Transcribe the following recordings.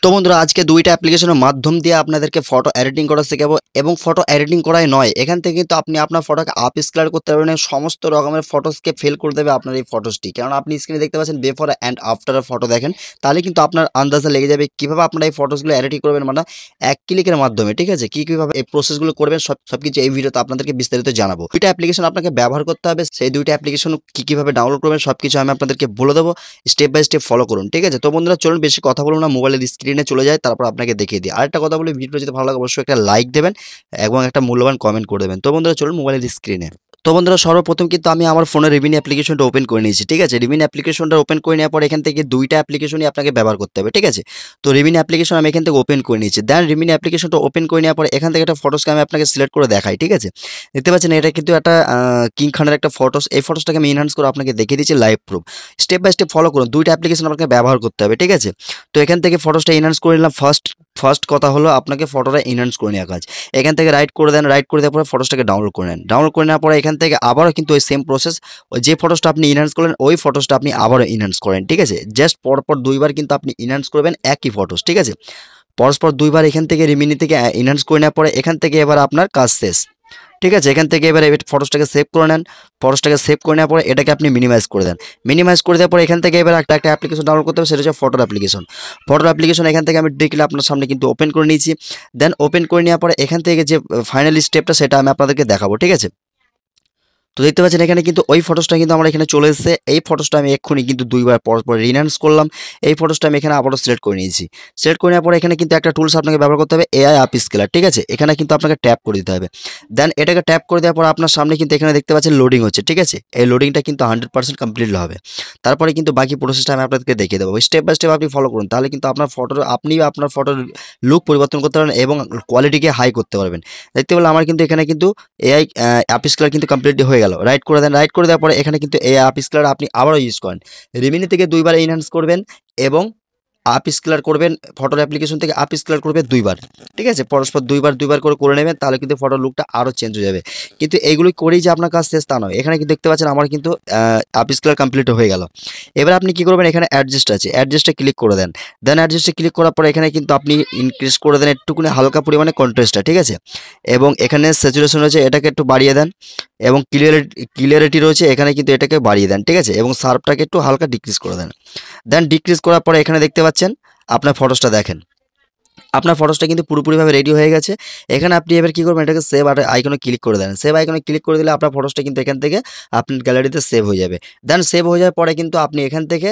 তো বন্ধুরা আজকে দুইটা অ্যাপ্লিকেশনের মাধ্যম দিয়ে আপনাদেরকে ফটো এডিটিং করা শেখাবো এবং ফটো এডিটিং করাই নয়, এখান থেকে কিন্তু আপনি আপনার ফটোকে আপ স্কেল করতে পারবেন। সমস্ত রকমের ফটোসকে ফেল করে দেবে আপনার এই ফটোসটি, কারণ আপনি স্ক্রিনে দেখতে পাচ্ছেন বিফোর অ্যান্ড আফটারের ফটো দেখেন, তাহলে কিন্তু আপনার আন্দাজে লেগে যাবে কীভাবে আপনারা এই ফটোসগুলো এডিটিং করবেন, মানে এক ক্লিকের মাধ্যমে। ঠিক আছে, কীভাবে এই প্রসেসগুলো করবেন সবকিছু এই ভিডিওতে আপনাদেরকে বিস্তারিত জানাবো। দুইটা অ্যাপ্লিকেশন আপনাকে ব্যবহার করতে হবে, সেই দুইটা অ্যাপ্লিকেশন কীভাবে ডাউনলোড করবেন সবকিছু আমি আপনাদেরকে বলে দেবো, স্টেপ বাই স্টেপ ফলো করুন। ঠিক আছে, তো বন্ধুরা চলুন বেশি কথা বলুন না, মোবাইলের স্ক্রিনে চলে যায়, তারপর আপনাকে দেখিয়ে দিই। আরেকটা কথা বলি, ভিডিও যদি ভালো লাগে অবশ্যই একটা লাইক দেবেন এবং একটা মূল্যবান কমেন্ট করে দেবেন। তো বন্ধুরা চলুন মোবাইলের স্ক্রিনে। তো বন্ধুরা সর্বপ্রথম কিন্তু আমি আমার ফোনে রিভিনি অ্যাপ্লিকেশনটা ওপেন করে নিয়েছি। ঠিক আছে, রিভিনি অ্যাপ্লিকেশনটা ওপেন করে নেওয়ার পর এখান থেকে দুইটা অ্যাপ্লিকেশনই আপনাকে ব্যবহার করতে হবে। ঠিক আছে, তো রিভিনি অ্যাপ্লিকেশন আমি এখান থেকে ওপেন করে নিয়েছি। দেন রিভিনি অ্যাপ্লিকেশনটা ওপেন করে নেওয়ার পর এখান থেকে একটা ফটোসকে আমি আপনাকে সিলেক্ট করে দেখাই। ঠিক আছে, দেখতে পাচ্ছেন এটা কিন্তু একটা কিং খানের একটা ফটোস। এই ফটোসটাকে আমি এনহান্স করে আপনাকে দেখিয়ে দিচ্ছি live proof. Step by step follow করুন, দুইটা অ্যাপ্লিকেশন আপনাকে ব্যবহার করতে হবে। ঠিক আছে, তো এখান থেকে ফটোসটা এনহান্স করে নিলাম। ফার্স্ট কথা হলো আপনাকে ফটোটা এনহান্স করে নেওয়া কাজ। এখান থেকে রাইট করে দেন, রাইট করে দেওয়ার পরে ফটোসটাকে ডাউনলোড করে নেন। ডাউনলোড করে নেওয়ার পরে এখান থেকে আবারও কিন্তু ওই সেম প্রসেস, ওই যে ফটোসটা আপনি এনহান্স করলেন ওই ফটোসটা আপনি আবারও এনহান্স করেন। ঠিক আছে, জাস্ট পরপর দুইবার কিন্তু আপনি এনহান্স করবেন একই ফটোস। ঠিক আছে, পরস্পর দুইবার এখান থেকে রিমিনি থেকে এনহান্স করে নেওয়ার পরে এখান থেকে এবার আপনার কাজ শেষ। ঠিক আছে, এখান থেকে এবার ফটোসটাকে সেভ করে নেন। ফটোসটাকে সেভ করে নেওয়ার পরে এটাকে আপনি মিনিমাইজ করে দেন। মিনিমাইজ করে দেওয়ার পরে এখান থেকে এবার একটা অ্যাপ্লিকেশন ডাউনলোড করতে হবে, সেটা হচ্ছে ফটোর অ্যাপ্লিকেশন। ফটোর অ্যাপ্লিকেশন এখান থেকে আমি ডিরেক্টলি আপনার সামনে কিন্তু ওপেন করে নিয়েছি। দেন ওপেন করে নেওয়ার পরে এখান থেকে যে ফাইনাল স্টেপটা সেটা আমি আপনাদেরকে দেখাবো। ঠিক আছে, তো দেখতে পাচ্ছেন এখানে কিন্তু ওই ফটোসটা কিন্তু আমার এখানে চলে এসেছে। এই ফটোসটা আমি এক্ষুনি কিন্তু দুইবার পর রিনান্স করলাম। এই ফটোসটা আমি এখানে আবারও সিলেক্ট করে নিয়েছি। সিলেক্ট করে নেওয়ার পরে এখানে কিন্তু একটা টুলস আপনাকে ব্যবহার করতে হবে, এআই আপ স্কেলার। ঠিক আছে, এখানে কিন্তু আপনাকে ট্যাপ করে দিতে হবে। দেন এটাকে ট্যাপ করে দেওয়ার পর আপনার সামনে কিন্তু এখানে দেখতে পাচ্ছেন লোডিং হচ্ছে। ঠিক আছে, এই লোডিংটা কিন্তু 100% কমপ্লিট হবে। তারপরে কিন্তু বাকি প্রসেসটা আমি আপনাদেরকে দেখিয়ে দেবো। স্টেপ বাই স্টেপ আপনি ফলো করুন, তাহলে কিন্তু আপনার ফটোর লুক পরিবর্তন করতে পারবেন এবং কোয়ালিটিকে হাই করতে পারবেন। দেখতে পেলে আমার কিন্তু এখানে কিন্তু এআই অ্যাপ স্কেলার কিন্তু কমপ্লিট হয়ে গেল। রাইট করে দেন, রাইট করে দেওয়ার পরে এখানে কিন্তু এই অ্যাপ স্কেলার আপনি আবারও ইউজ করেন। রিমিনি থেকে দুইবার এনহান্স করবেন এবং আপ স্কেলার করবেন, ফটোর অ্যাপ্লিকেশন থেকে আপ স্কেলার করবেন দুইবার। ঠিক আছে, পরস্পর দুইবার করে নেবেন, তাহলে কিন্তু ফটোর লুকটা আরও চেঞ্জ হয়ে যাবে। কিন্তু এইগুলি করেই যে আপনার কাজ শেষ তা নয়। এখানে কিন্তু দেখতে পাচ্ছেন আমার কিন্তু আপ স্কেলার কমপ্লিট হয়ে গেল। এবার আপনি কি করবেন, এখানে অ্যাডজাস্ট আছে, অ্যাডজাস্টে ক্লিক করে দেন। দেন অ্যাডজাস্টে ক্লিক করার পরে এখানে কিন্তু আপনি ইনক্রিজ করে দেন একটুকুনি হালকা পরিমাণে কন্ট্রাস্টটা। ঠিক আছে, এবং এখানে স্যাচুরেশন রয়েছে, এটাকে একটু বাড়িয়ে দেন এবং ক্লিয়ারিটি রয়েছে, এখানে কিন্তু এটাকে বাড়িয়ে দেন। ঠিক আছে, এবং শার্পটাকে একটু হালকা ডিক্রিজ করে দেন। দেন ডিক্রিজ করার পরে এখানে দেখতে পাচ্ছেন আপনার ফটোসটা দেখেন, আপনার ফটোসটা কিন্তু পুরোপুরিভাবে রেডি হয়ে গেছে। এখানে আপনি এবার কী করবেন, এটাকে সেভ আইকনে ক্লিক করে দেন। সেভ আইকনে ক্লিক করে দিলে আপনার ফটোসটা কিন্তু এখান থেকে আপনার গ্যালারিতে সেভ হয়ে যাবে। দেন সেভ হয়ে যাওয়ার পরে কিন্তু আপনি এখান থেকে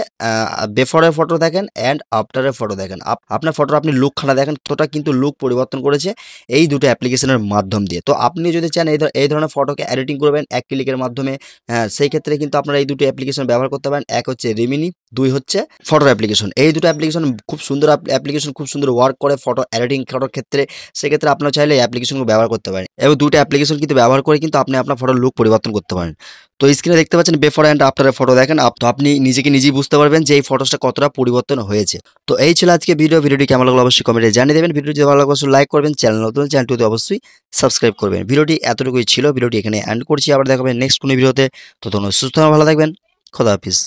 বিফোরের ফটো দেখেন অ্যান্ড আফটারের ফটো দেখেন, আপনার ফটোর আপনি লুকখানা দেখেন কতটা কিন্তু লুক পরিবর্তন করেছে এই দুটো অ্যাপ্লিকেশনের মাধ্যম দিয়ে। তো আপনি যদি চান এই ধরনের ফটোকে এডিটিং করবেন এক ক্লিকের মাধ্যমে, হ্যাঁ, সেই ক্ষেত্রে কিন্তু আপনারা এই দুটো অ্যাপ্লিকেশন ব্যবহার করতে পারেন। এক হচ্ছে রিমিনি, দুই হচ্ছে ফটোর অ্যাপ্লিকেশন। এই দুটো অ্যাপ্লিকেশন খুব সুন্দর অ্যাপ্লিকেশন, খুব সুন্দর ওয়ার্ক করে ফটো এডিটিং করার ক্ষেত্রে। সেক্ষেত্রে আপনারা চাইলে এই অ্যাপ্লিকেশনগুলো ব্যবহার করতে পারেন এবং দুটো অ্যাপ্লিকেশন কিন্তু ব্যবহার করে কিন্তু আপনি আপনার ফটোর লুক পরিবর্তন করতে পারেন। তো স্ক্রিনে দেখতে পাচ্ছেন বিফোর অ্যান্ড আফটারের ফটো দেখেন, তো আপনি নিজেই বুঝতে পারবেন যে এই ফটোসটা কতটা পরিবর্তন হয়েছে। তো এই ছিল আজকে ভিডিওটি কেমন লাগলো অবশ্যই কমেন্টে জানিয়ে দেবেন। ভিডিওটি যদি ভালো লাগে অবশ্যই লাইক করবেন, চ্যানেলটি অবশ্যই সাবস্ক্রাইব করবেন। ভিডিওটি এতটুকুই ছিল, ভিডিওটি এখানে এন্ড করছি। আবার দেখাবেন নেক্সট কোনো ভিডিওতে। ততক্ষণ সুস্থ ভালো থাকবেন, খোদা হাফিজ।